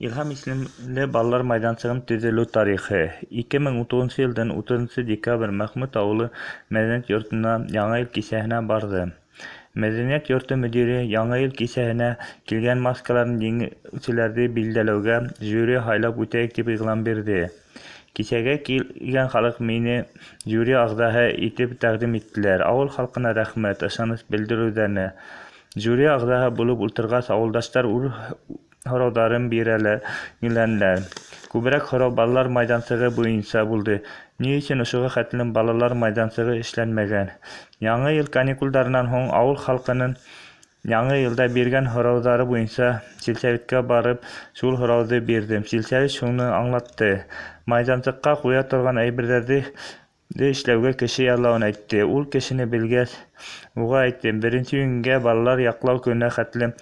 Илһам исемле балалар майҙансығын төҙөлөү тарихы. 2009 йылдың 30 декабрь Мәхмүт ауылы мәҙәниәт йортона Яңы йыл кисәһенә барҙы. Мәҙәниәт йорто мөдире Яңы йыл кисәһенә килгән маскаларын еңеүселәрҙе билдәләүгә жюри һайлап үтәйек тип иғлан бирҙе. Кисәгә килгән халыҡ мине жюри ағзаһы итеп тәҡдим иттеләр. Ауыл халҡына рәхмәт, ышаныс белдереүҙәренә. Жюри ағзаһы булып ултырғас, ауылдаштар һорауҙарын бирәләр. Күберәк һорау балалар майҙансығы буйынса булды. Ни өсөн ошоға хәтлем балалар майҙансығы эшләнмәгән? Яңы йыл каникулдарынан һуң ауыл халҡының Яңы йылда биргән һорауҙары буйынса сельсоветка барып, шул һорауҙы бирҙем. Сельсовет шуны аңлатты. Майҙансыҡҡа ҡуя торған әйберҙәрҙе эшләүгә кеше яллауын әйтте. Ул кешене белгәс, уға әйттем, 1 июньгә балалар яҡлау көнөнә хәтлем